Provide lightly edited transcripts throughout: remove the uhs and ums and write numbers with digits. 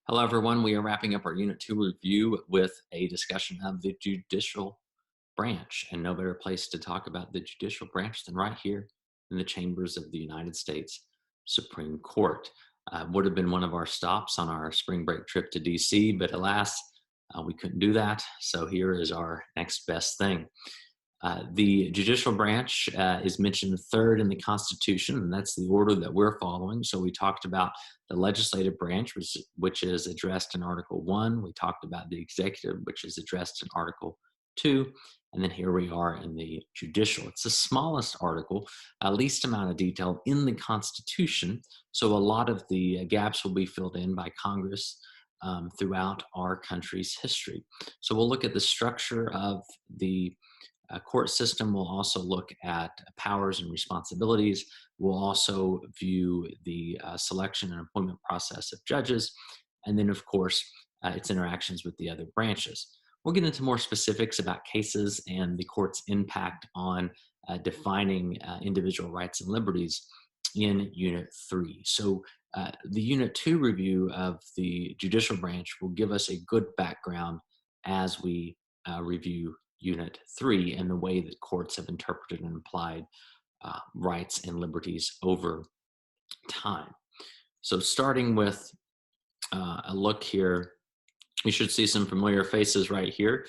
Hello, everyone. We are wrapping up our Unit 2 review with a discussion of the judicial branch. And no better place to talk about the judicial branch than right here in the chambers of the United States Supreme Court. Would have been one of our stops on our spring break trip to DC, but alas, we couldn't do that. So here is our next best thing. The judicial branch is mentioned third in the Constitution, and that's the order that we're following. So we talked about the legislative branch, which is addressed in Article 1. We talked about the executive, which is addressed in Article 2. And then here we are in the judicial. It's the smallest article, least amount of detail in the Constitution. So a lot of the gaps will be filled in by Congress throughout our country's history. So we'll look at the structure of the court system. Will also look at powers and responsibilities. We'll also view the selection and appointment process of judges, and then, of course, its interactions with the other branches. We'll get into more specifics about cases and the court's impact on defining individual rights and liberties in Unit 3. So the Unit 2 review of the judicial branch will give us a good background as we review Unit 3 and the way that courts have interpreted and applied rights and liberties over time. So starting with a look here, you should see some familiar faces right here.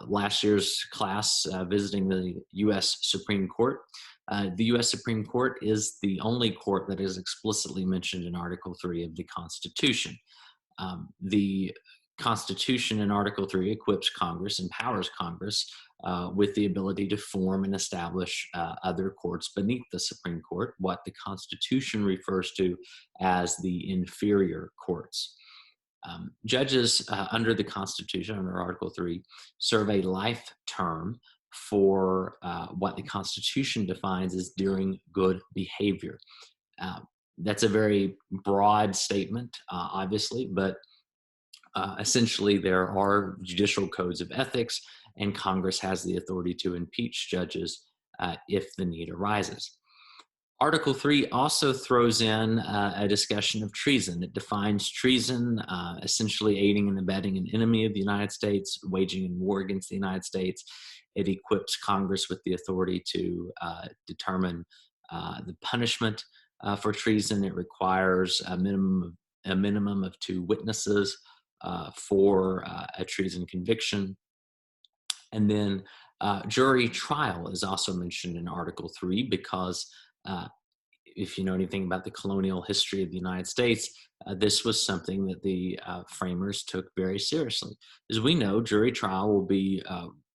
Last year's class visiting the U.S. Supreme Court. The U.S. Supreme Court is the only court that is explicitly mentioned in Article 3 of the Constitution. The Constitution in Article 3 equips Congress, empowers Congress with the ability to form and establish other courts beneath the Supreme Court, what the Constitution refers to as the inferior courts. Judges under the Constitution, under Article 3, serve a life term for what the Constitution defines as during good behavior. That's a very broad statement, obviously, but essentially there are judicial codes of ethics, and Congress has the authority to impeach judges if the need arises. Article 3 also throws in a discussion of treason. It defines treason, essentially aiding and abetting an enemy of the United States, waging a war against the United States. It equips Congress with the authority to determine the punishment for treason. It requires a minimum of 2 witnesses for a treason conviction. And then jury trial is also mentioned in Article 3 because if you know anything about the colonial history of the United States, this was something that the framers took very seriously. As we know, jury trial will be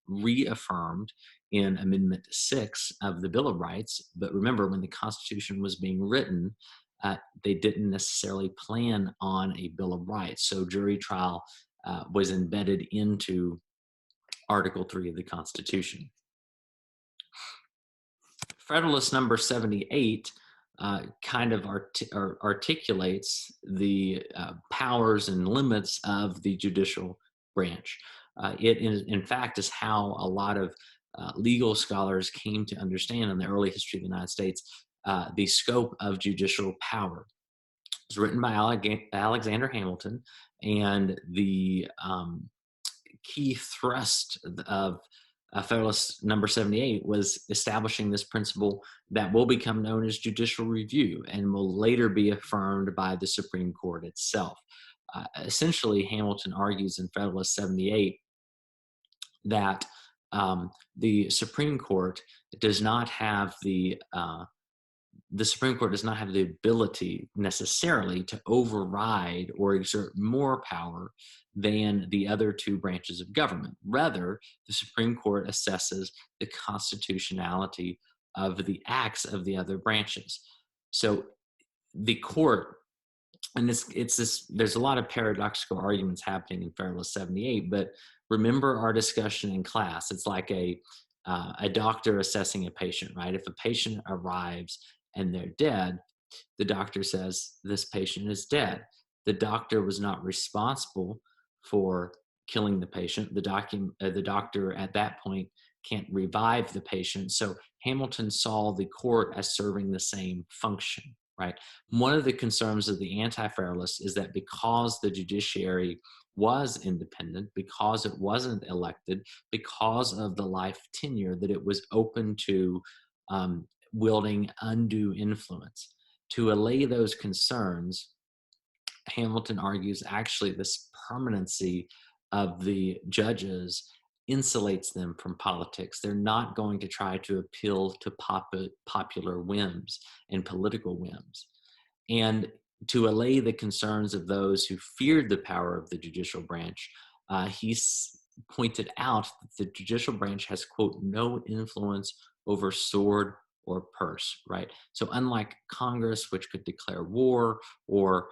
reaffirmed in Amendment 6 of the Bill of Rights. But remember, when the Constitution was being written, they didn't necessarily plan on a Bill of Rights. So jury trial was embedded into Article 3 of the Constitution. Federalist number 78 kind of articulates the powers and limits of the judicial branch. It, in fact, is how a lot of legal scholars came to understand in the early history of the United States the scope of judicial power. It was written by Alexander Hamilton, and the key thrust of Federalist number 78 was establishing this principle that will become known as judicial review and will later be affirmed by the Supreme Court itself. Essentially, Hamilton argues in Federalist 78 that the Supreme Court does not have the Supreme Court does not have the ability necessarily to override or exert more power than the other 2 branches of government. Rather, the Supreme Court assesses the constitutionality of the acts of the other branches. So the court, and there's a lot of paradoxical arguments happening in Federalist 78, but remember our discussion in class. It's like a doctor assessing a patient, right? If a patient arrives and they're dead, the doctor says, this patient is dead. The doctor was not responsible for killing the patient. The doctor at that point can't revive the patient. So Hamilton saw the court as serving the same function. right? One of the concerns of the Anti-Federalists is that because the judiciary was independent, because it wasn't elected, because of the life tenure, that it was open to wielding undue influence. To allay those concerns, Hamilton argues actually this permanency of the judges insulates them from politics. They're not going to try to appeal to popular whims and political whims. And to allay the concerns of those who feared the power of the judicial branch, he's pointed out that the judicial branch has, quote, no influence over sword or purse, right? So unlike Congress, which could declare war or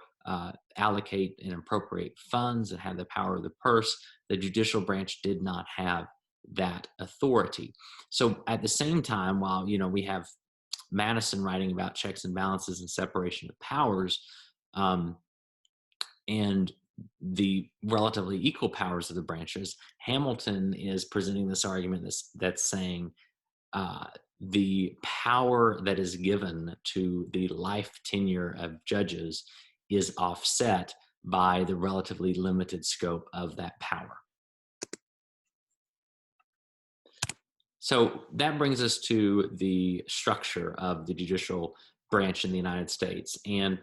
allocate and appropriate funds and have the power of the purse, the judicial branch did not have that authority. So at the same time, while we have Madison writing about checks and balances and separation of powers, and the relatively equal powers of the branches, Hamilton is presenting this argument that's saying the power that is given to the life tenure of judges is offset by the relatively limited scope of that power. So that brings us to the structure of the judicial branch in the United States. And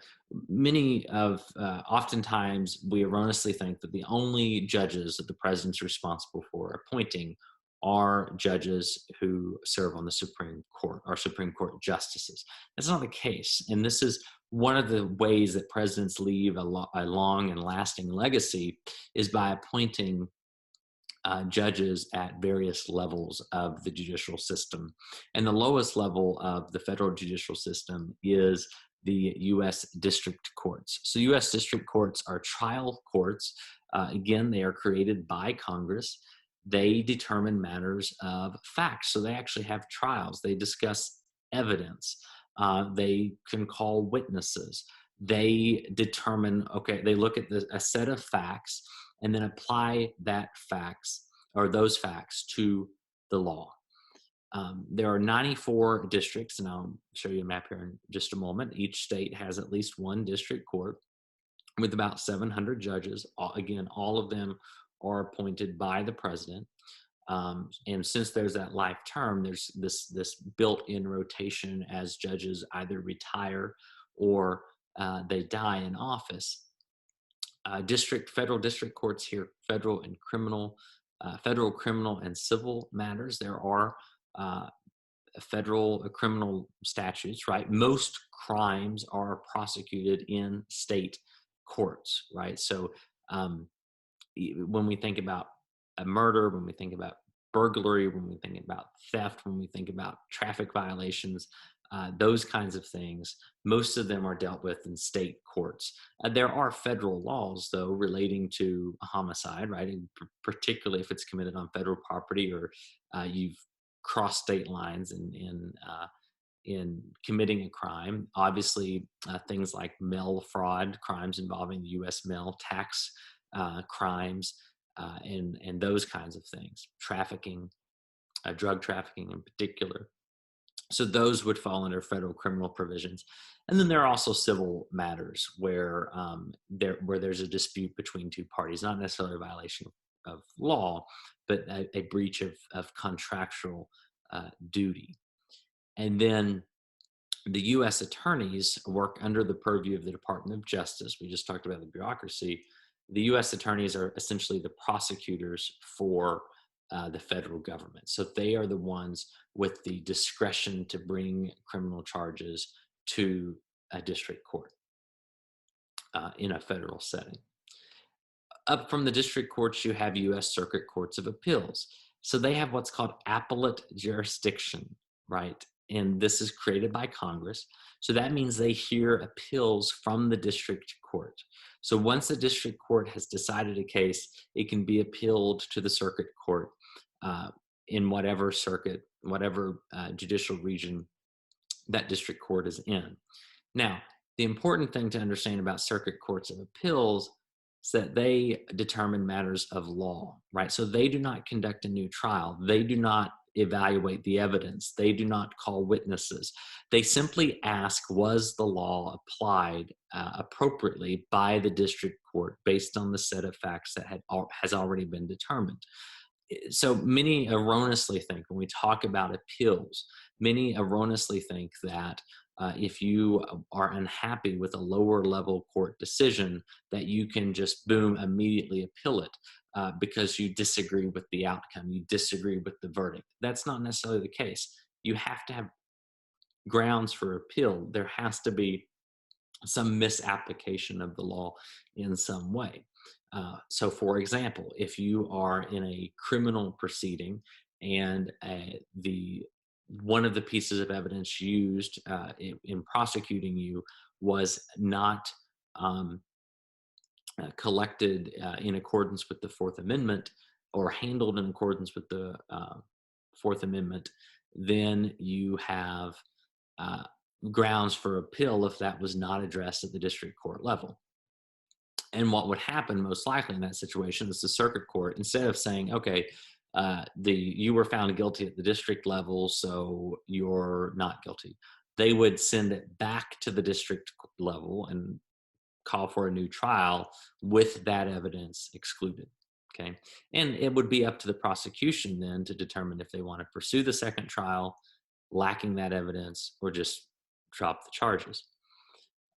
oftentimes we erroneously think that the only judges that the president's responsible for appointing are judges who serve on the Supreme Court, or Supreme Court justices. That's not the case. And this is one of the ways that presidents leave a long and lasting legacy, is by appointing judges at various levels of the judicial system. And the lowest level of the federal judicial system is the U.S. district courts. So U.S. district courts are trial courts. Again, they are created by Congress. They determine matters of facts. So they actually have trials. They discuss evidence. They can call witnesses. They determine, they look at a set of facts and then apply those facts to the law. There are 94 districts, and I'll show you a map here in just a moment. Each state has at least one district court with about 700 judges. Again, all of them are appointed by the president. And since there's that life term, there's this built-in rotation as judges either retire or they die in office. Federal district courts hear federal criminal and civil matters. There are federal criminal statutes, right? Most crimes are prosecuted in state courts, right? So when we think about a murder, when we think about burglary, when we think about theft, when we think about traffic violations, those kinds of things, most of them are dealt with in state courts. There are federal laws, though, relating to homicide, right? And particularly if it's committed on federal property, or you've crossed state lines in committing a crime. Obviously, things like mail fraud, crimes involving the U.S. mail, tax crimes, and those kinds of things, trafficking, drug trafficking in particular. So those would fall under federal criminal provisions. And then there are also civil matters where there's a dispute between two parties, not necessarily a violation of law, but a breach of contractual duty. And then the U.S. attorneys work under the purview of the Department of Justice. We just talked about the bureaucracy. The U.S. attorneys are essentially the prosecutors for the federal government. So they are the ones with the discretion to bring criminal charges to a district court in a federal setting. Up from the district courts, you have U.S. Circuit Courts of Appeals. So they have what's called appellate jurisdiction, right? And this is created by Congress. So that means they hear appeals from the district court. So once the district court has decided a case, it can be appealed to the circuit court in whatever circuit, whatever judicial region that district court is in. Now, the important thing to understand about circuit courts of appeals is that they determine matters of law, right? So they do not conduct a new trial. They do not evaluate the evidence. They do not call witnesses. They simply ask, was the law applied appropriately by the district court based on the set of facts that has already been determined? So many erroneously think, when we talk about appeals, many erroneously think that if you are unhappy with a lower level court decision, that you can just boom immediately appeal it because you disagree with the outcome, you disagree with the verdict. That's not necessarily the case. You have to have grounds for appeal. There has to be some misapplication of the law in some way. So, for example, if you are in a criminal proceeding and the one of the pieces of evidence used in prosecuting you was not um, collected in accordance with the Fourth Amendment or handled in accordance with the Fourth Amendment, then you have uh, grounds for appeal if that was not addressed at the district court level. And what would happen most likely in that situation is the circuit court, instead of saying, okay, you were found guilty at the district level, so you're not guilty, they would send it back to the district level and call for a new trial with that evidence excluded. Okay. And it would be up to the prosecution then to determine if they want to pursue the second trial, lacking that evidence, or just drop the charges.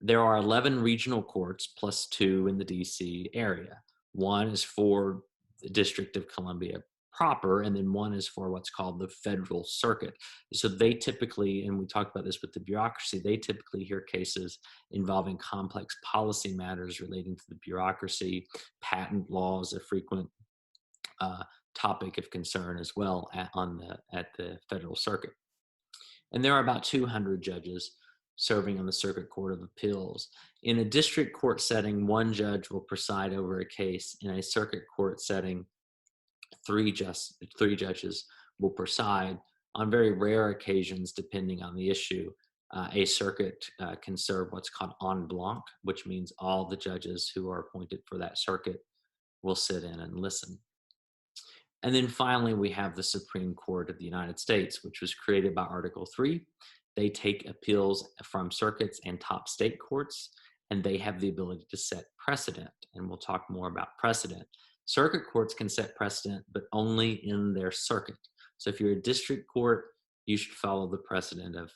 There are 11 regional courts plus 2 in the DC area. One is for the District of Columbia proper, and then one is for what's called the Federal Circuit. So they typically, and we talked about this with the bureaucracy, they typically hear cases involving complex policy matters relating to the bureaucracy. Patent law is a frequent topic of concern as well at the Federal Circuit. And there are about 200 judges serving on the Circuit Court of Appeals. In a district court setting, one judge will preside over a case. In a circuit court setting, three judges will preside. On very rare occasions, depending on the issue, a circuit can serve what's called en blanc, which means all the judges who are appointed for that circuit will sit in and listen. And then finally, we have the Supreme Court of the United States, which was created by Article 3. They take appeals from circuits and top state courts, and they have the ability to set precedent. And we'll talk more about precedent. Circuit courts can set precedent, but only in their circuit. So if you're a district court, you should follow the precedent of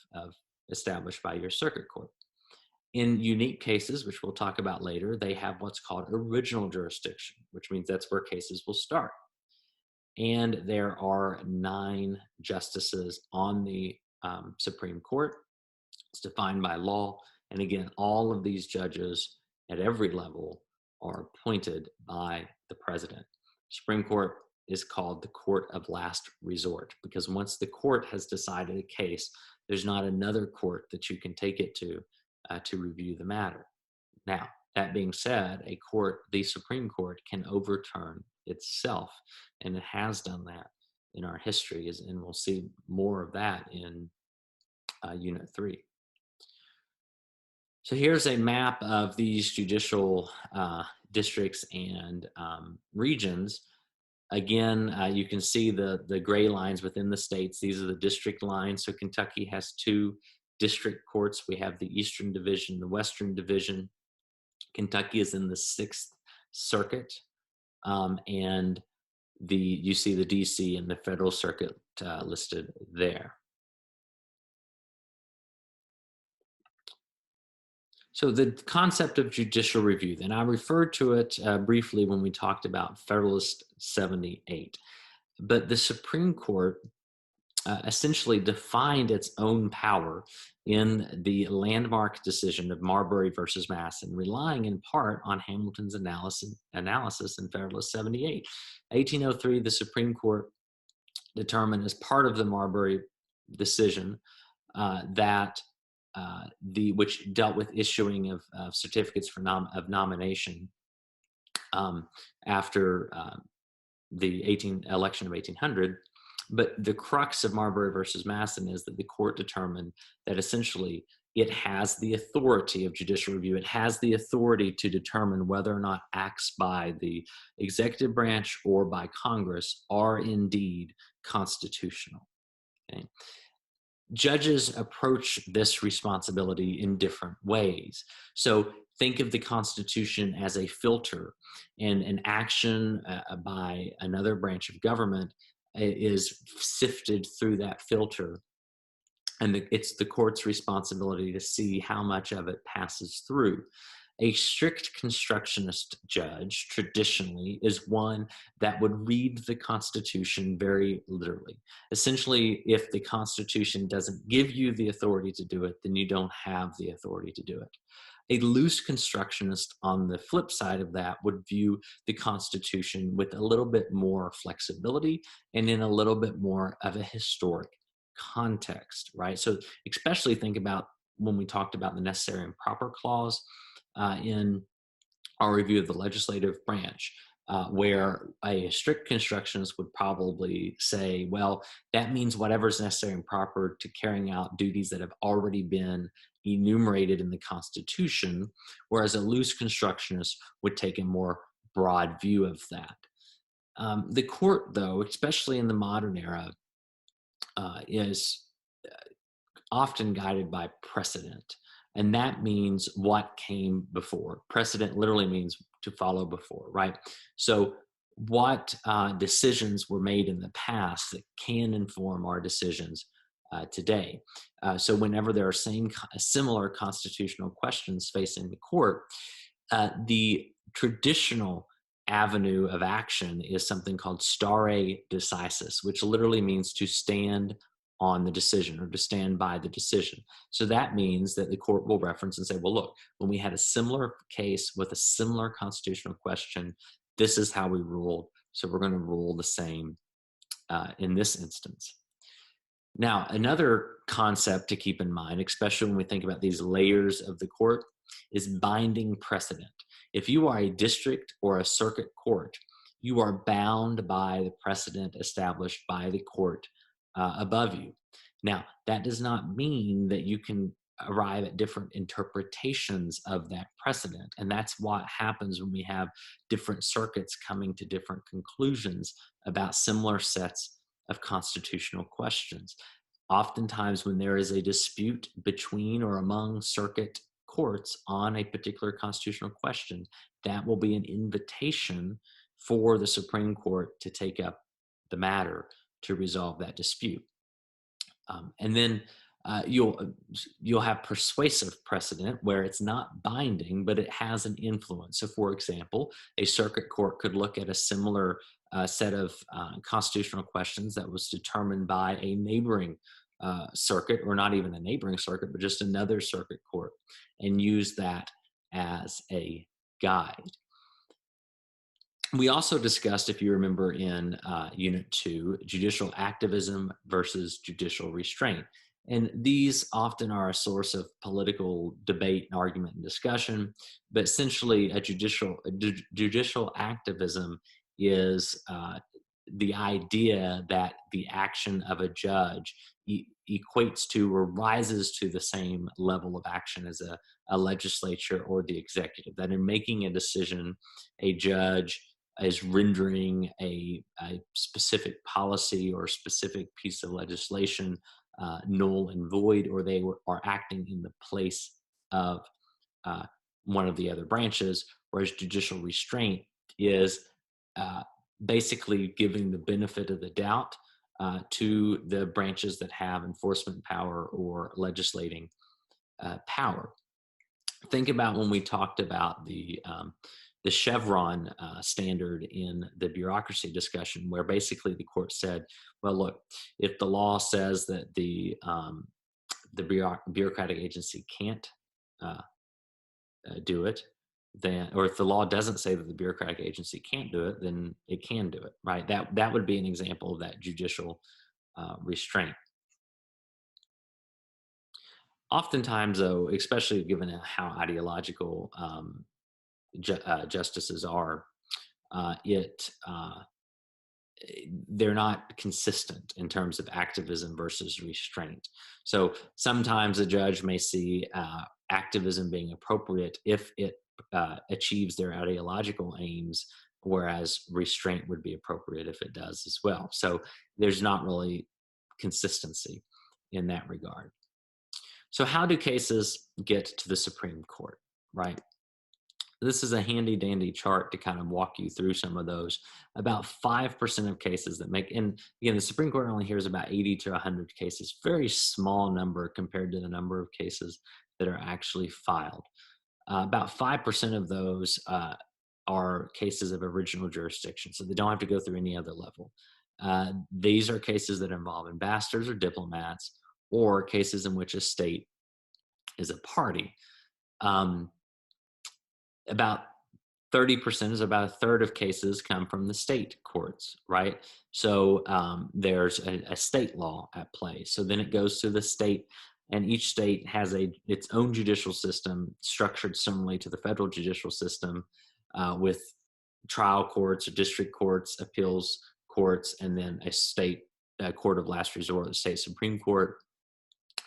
established by your circuit court. In unique cases, which we'll talk about later, they have what's called original jurisdiction, which means that's where cases will start. And there are 9 justices on the Supreme Court. It's defined by law. And again, all of these judges at every level are appointed by the president. Supreme Court is called the court of last resort, because once the court has decided a case, there's not another court that you can take it to review the matter. Now, that being said, the Supreme Court can overturn itself, and it has done that in our history, and we'll see more of that in Unit 3. So here's a map of these judicial districts and regions. Again, you can see the gray lines within the states. These are the district lines. So Kentucky has 2 district courts. We have the Eastern Division, the Western Division. Kentucky is in the 6th Circuit, and you see the DC and the Federal Circuit listed there. So the concept of judicial review, then I referred to it briefly when we talked about Federalist 78, but the Supreme Court essentially defined its own power in the landmark decision of Marbury versus Madison, relying in part on Hamilton's analysis in Federalist 78. 1803, the Supreme Court determined as part of the Marbury decision which dealt with issuing of certificates of nomination after the election of 1800. But the crux of Marbury versus Madison is that the court determined that essentially it has the authority of judicial review. It has the authority to determine whether or not acts by the executive branch or by Congress are indeed constitutional. Okay? Judges approach this responsibility in different ways. So think of the Constitution as a filter, and an action by another branch of government is sifted through that filter, and it's the court's responsibility to see how much of it passes through. A strict constructionist judge traditionally is one that would read the Constitution very literally. Essentially, if the Constitution doesn't give you the authority to do it, then you don't have the authority to do it. A loose constructionist, on the flip side of that, would view the Constitution with a little bit more flexibility and in a little bit more of a historic context, right? So, especially think about when we talked about the necessary and proper clause in our review of the legislative branch, where a strict constructionist would probably say, well, that means whatever is necessary and proper to carrying out duties that have already been enumerated in the Constitution, whereas a loose constructionist would take a more broad view of that. The court, though, especially in the modern era, is often guided by precedent. And that means what came before. Precedent literally means to follow before, right? So, what decisions were made in the past that can inform our decisions today? So, whenever there are similar constitutional questions facing the court, the traditional avenue of action is something called stare decisis, which literally means to stand on the decision or to stand by the decision. So that means that the court will reference and say, well, look, when we had a similar case with a similar constitutional question, this is how we ruled. So we're going to rule the same in this instance. Now, another concept to keep in mind, especially when we think about these layers of the court, is binding precedent. If you are a district or a circuit court, you are bound by the precedent established by the court above you. Now, that does not mean that you can arrive at different interpretations of that precedent. And that's what happens when we have different circuits coming to different conclusions about similar sets of constitutional questions. Oftentimes, when there is a dispute between or among circuit courts on a particular constitutional question, that will be an invitation for the Supreme Court to take up the matter to resolve that dispute. And then you'll have persuasive precedent where it's not binding, but it has an influence. So, for example, a circuit court could look at a similar set of constitutional questions that was determined by a neighboring circuit, or not even a neighboring circuit, but just another circuit court, and use that as a guide. We also discussed, if you remember in Unit 2, judicial activism versus judicial restraint. And these often are a source of political debate and argument and discussion, but essentially judicial activism is the idea that the action of a judge equates to or rises to the same level of action as a legislature or the executive, that in making a decision, a judge is rendering a specific policy or specific piece of legislation null and void, or they are acting in the place of one of the other branches, whereas judicial restraint is basically giving the benefit of the doubt to the branches that have enforcement power or legislating power. Think about when we talked about the Chevron standard in the bureaucracy discussion, where basically the court said, well, look, if the law says that the bureaucratic agency can't do it, then, or if the law doesn't say that the bureaucratic agency can't do it, then it can do it, right? That would be an example of that judicial restraint. Oftentimes, though, especially given how ideological justices are, they're not consistent in terms of activism versus restraint. So sometimes a judge may see activism being appropriate if it achieves their ideological aims, whereas restraint would be appropriate if it does as well. So there's not really consistency in that regard. So how do cases get to the Supreme Court, right? This is a handy dandy chart to kind of walk you through some of those. About 5% of cases that make, and again, the Supreme Court only hears about 80 to 100 cases, very small number compared to the number of cases that are actually filed. About 5% of those are cases of original jurisdiction, so they don't have to go through any other level. These are cases that involve ambassadors or diplomats, or cases in which a state is a party. About 30% is about a third of cases come from the state courts, right? So there's a state law at play. So then it goes to the state, and each state has its own judicial system structured similarly to the federal judicial system, with trial courts or district courts, appeals courts, and then a state court of last resort, the state Supreme Court.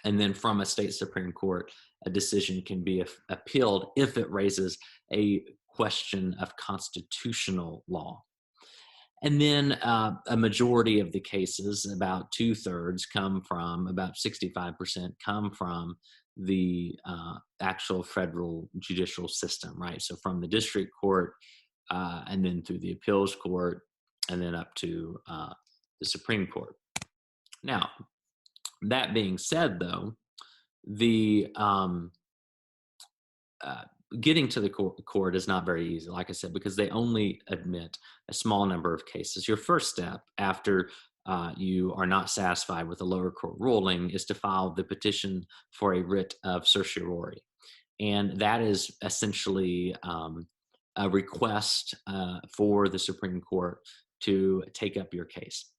And then from a state Supreme Court, a decision can be appealed if it raises a question of constitutional law. And then a majority of the cases, about 2/3, about 65% come from the actual federal judicial system, right? So from the district court, and then through the appeals court, and then up to the Supreme Court. Now, that being said, though, the getting to the court is not very easy, like I said, because they only admit a small number of cases. Your first step after you are not satisfied with the lower court ruling is to file the petition for a writ of certiorari. And that is essentially a request for the Supreme Court to take up your case.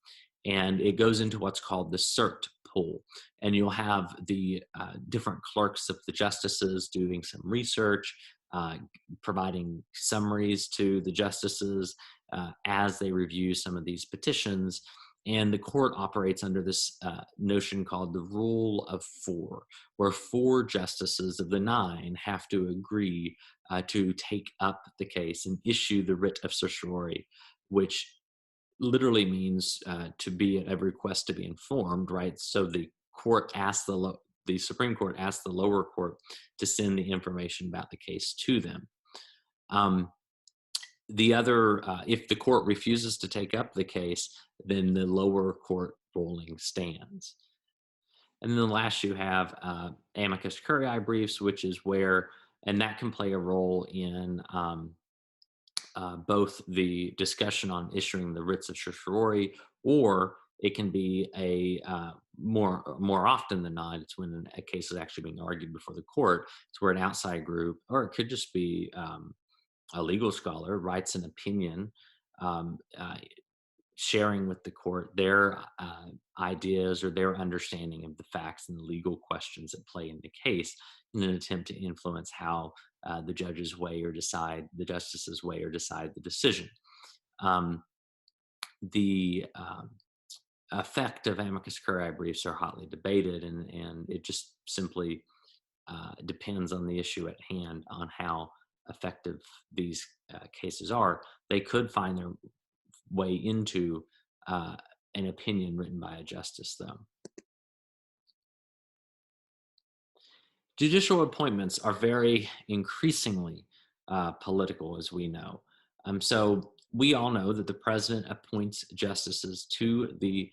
And it goes into what's called the cert pool. And you'll have the different clerks of the justices doing some research, providing summaries to the justices as they review some of these petitions. And the court operates under this notion called the rule of four, where 4 justices of the 9 have to agree to take up the case and issue the writ of certiorari, which literally means to be a request to be informed, right? So the court asks the Supreme Court asks the lower court to send the information about the case to them. The other, if the court refuses to take up the case, then the lower court ruling stands. And then last you have amicus curiae briefs, which is where, and that can play a role in both the discussion on issuing the writs of certiorari, or it can be a more often than not, it's when a case is actually being argued before the court. It's where an outside group, or it could just be a legal scholar, writes an opinion, sharing with the court their ideas or their understanding of the facts and the legal questions that play in the case, in an attempt to influence how the judges weigh or decide, the justices weigh or decide the decision. The effect of amicus curiae briefs are hotly debated, and it just simply depends on the issue at hand on how effective these cases are. They could find their way into an opinion written by a justice, though. Judicial appointments are very increasingly political, as we know. So we all know that the president appoints justices to the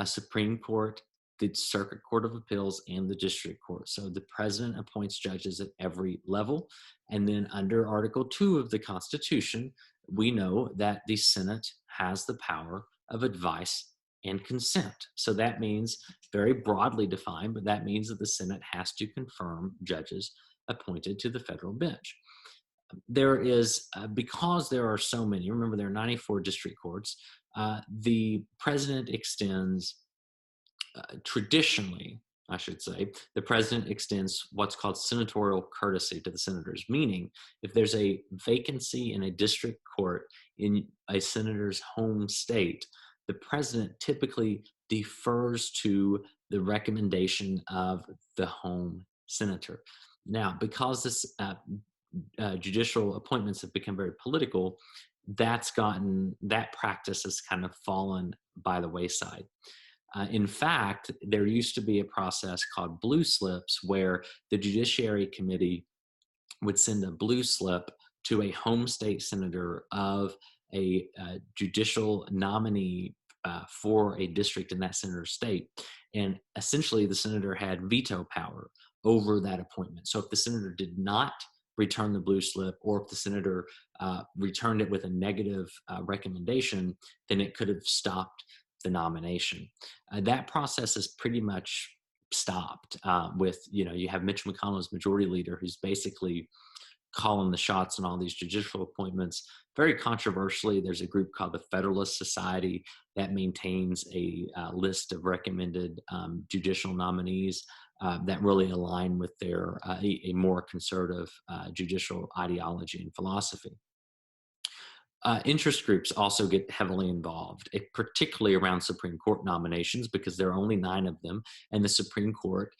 Supreme Court, the Circuit Court of Appeals, and the District Court. So the president appoints judges at every level. And then under Article 2 of the Constitution, we know that the Senate has the power of advice and consent. So that means, very broadly defined, but that means that the Senate has to confirm judges appointed to the federal bench. There is, because there are so many, remember there are 94 district courts, the president extends, traditionally, I should say, the president extends what's called senatorial courtesy to the senators, meaning if there's a vacancy in a district court in a senator's home state, the president typically defers to the recommendation of the home senator. Now, because this judicial appointments have become very political, that practice has kind of fallen by the wayside. In fact, there used to be a process called blue slips where the Judiciary Committee would send a blue slip to a home state senator of a judicial nominee for a district in that senator's state. And essentially, the senator had veto power over that appointment. So if the senator did not return the blue slip, or if the senator returned it with a negative recommendation, then it could have stopped the nomination. That process is pretty much stopped with, you have Mitch McConnell as majority leader, who's basically calling the shots on all these judicial appointments. Very controversially, there's a group called the Federalist Society that maintains a list of recommended judicial nominees that really align with their a more conservative judicial ideology and philosophy. Interest groups also get heavily involved, particularly around Supreme Court nominations, because there are only 9 of them, and the Supreme Court,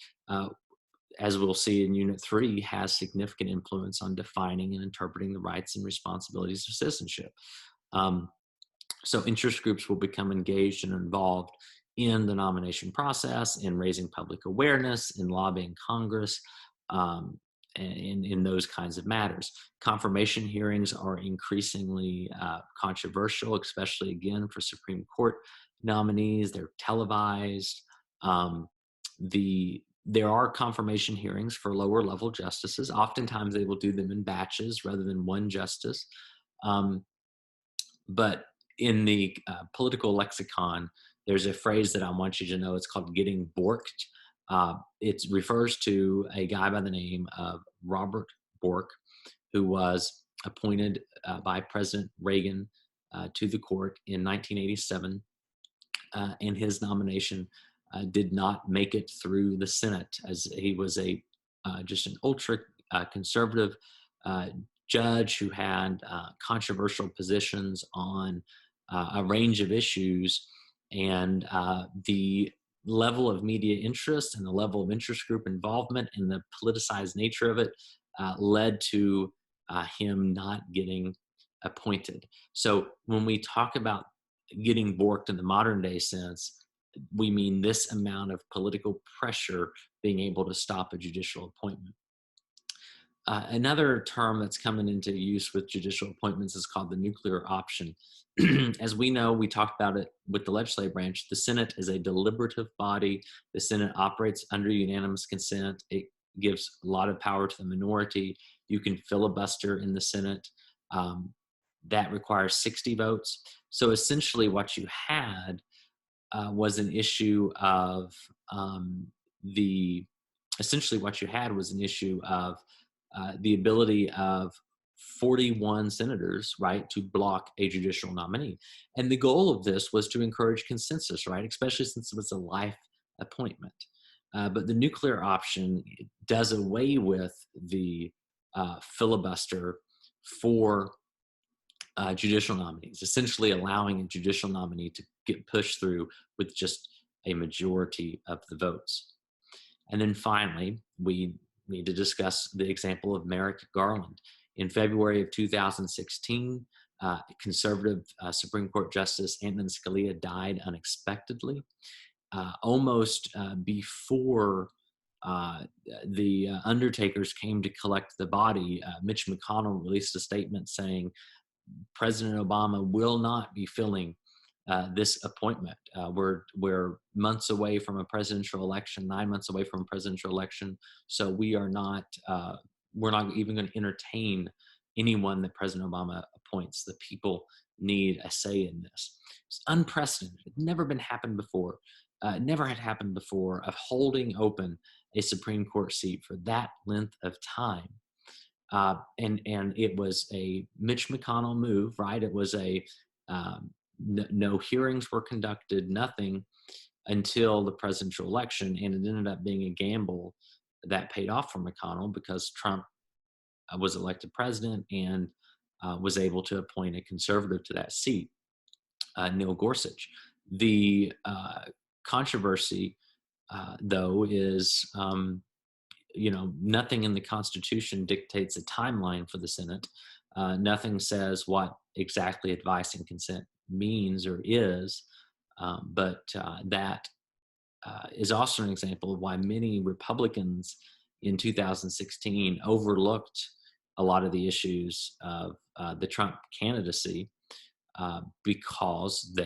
as we'll see in Unit 3, has significant influence on defining and interpreting the rights and responsibilities of citizenship. So interest groups will become engaged and involved in the nomination process, in raising public awareness, in lobbying Congress, in those kinds of matters. Confirmation hearings are increasingly controversial, especially, again, for Supreme Court nominees. They're televised. There are confirmation hearings for lower level justices. Oftentimes they will do them in batches rather than one justice. But in the political lexicon, there's a phrase that I want you to know. It's called getting borked. It refers to a guy by the name of Robert Bork, who was appointed by President Reagan to the court in 1987. And his nomination did not make it through the Senate, as he was just an ultra conservative judge who had controversial positions on a range of issues, and the level of media interest and the level of interest group involvement and the politicized nature of it led to him not getting appointed. So when we talk about getting borked in the modern day sense, we mean this amount of political pressure being able to stop a judicial appointment. Another term that's coming into use with judicial appointments is called the nuclear option. As we know, we talked about it with the legislative branch. The Senate is a deliberative body. The Senate operates under unanimous consent. It gives a lot of power to the minority. You can filibuster in the Senate. That requires 60 votes. So essentially what you had was an issue of the ability of 41 senators, right, to block a judicial nominee. And the goal of this was to encourage consensus, right, especially since it was a life appointment. But the nuclear option does away with the filibuster for judicial nominees, essentially allowing a judicial nominee to get pushed through with just a majority of the votes. And then finally, we need to discuss the example of Merrick Garland. In February of 2016, conservative Supreme Court Justice Antonin Scalia died unexpectedly, almost before the undertakers came to collect the body. Mitch McConnell released a statement saying President Obama will not be filling this appointment. We're months away from a presidential election, 9 months away from a presidential election. So we're not even going to entertain anyone that President Obama appoints. The people need a say in this. It's unprecedented. It never happened before. Never had happened before, of holding open a Supreme Court seat for that length of time. And it was a Mitch McConnell move, right? It was no hearings were conducted, nothing until the presidential election, and it ended up being a gamble that paid off for McConnell because Trump was elected president and was able to appoint a conservative to that seat, Neil Gorsuch. The controversy, though, is nothing in the Constitution dictates a timeline for the Senate. Nothing says what exactly advice and consent means or is, but that is also an example of why many Republicans in 2016 overlooked a lot of the issues of the Trump candidacy because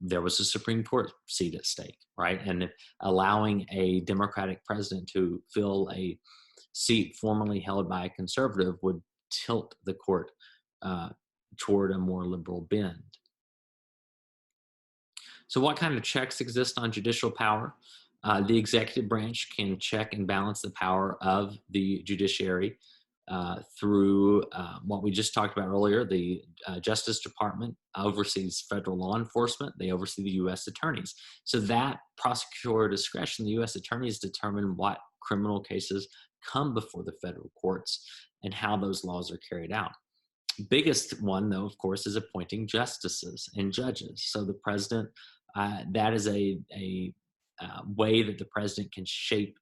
there was a Supreme Court seat at stake, right? And allowing a Democratic president to fill a seat formerly held by a conservative would tilt the court uh, toward a more liberal bend. So, what kind of checks exist on judicial power? The executive branch can check and balance the power of the judiciary through what we just talked about earlier. The Justice Department oversees federal law enforcement, they oversee the U.S. attorneys. So, that prosecutorial discretion, the U.S. attorneys determine what criminal cases come before the federal courts and how those laws are carried out. Biggest one, though, of course, is appointing justices and judges. So the president, that is a way that the president can shape,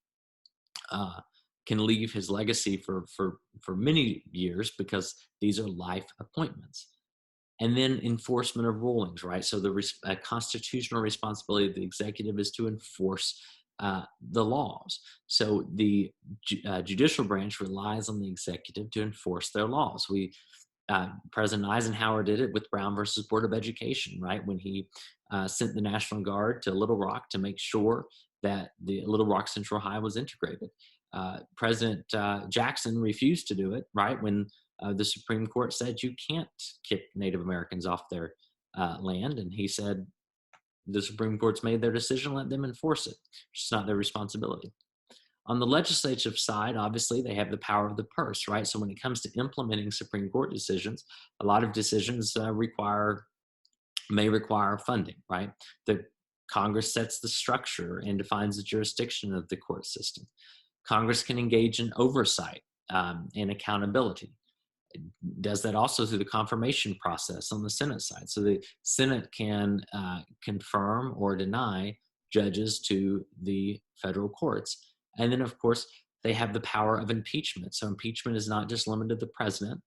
uh, can leave his legacy for many years because these are life appointments. And then enforcement of rulings, right? So the constitutional responsibility of the executive is to enforce the laws. So the judicial branch relies on the executive to enforce their laws. President Eisenhower did it with Brown versus Board of Education, right? When he sent the National Guard to Little Rock to make sure that the Little Rock Central High was integrated. President Jackson refused to do it, right? When the Supreme Court said you can't kick Native Americans off their land. And he said, the Supreme Court's made their decision, let them enforce it. It's not their responsibility. On the legislative side, obviously, they have the power of the purse, right? So when it comes to implementing Supreme Court decisions, a lot of decisions may require funding, right? The Congress sets the structure and defines the jurisdiction of the court system. Congress can engage in oversight and accountability. It does that also through the confirmation process on the Senate side. So the Senate can confirm or deny judges to the federal courts. And then, of course, they have the power of impeachment. So impeachment is not just limited to the president.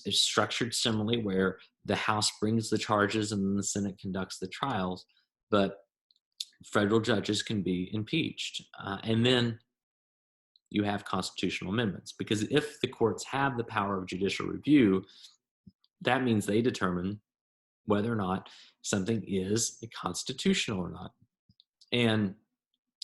It's structured similarly where the House brings the charges and then the Senate conducts the trials. But federal judges can be impeached. And then you have constitutional amendments. Because if the courts have the power of judicial review, that means they determine whether or not something is constitutional or not. And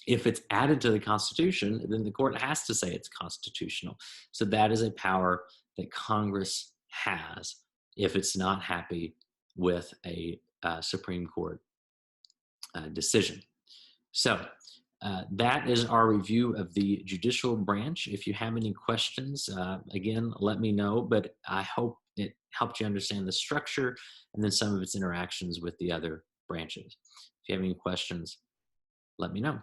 if it's added to the Constitution, then the court has to say it's constitutional. So that is a power that Congress has if it's not happy with a Supreme Court decision. So that is our review of the judicial branch. If you have any questions, again, let me know, but I hope it helped you understand the structure and then some of its interactions with the other branches. If you have any questions, let me know.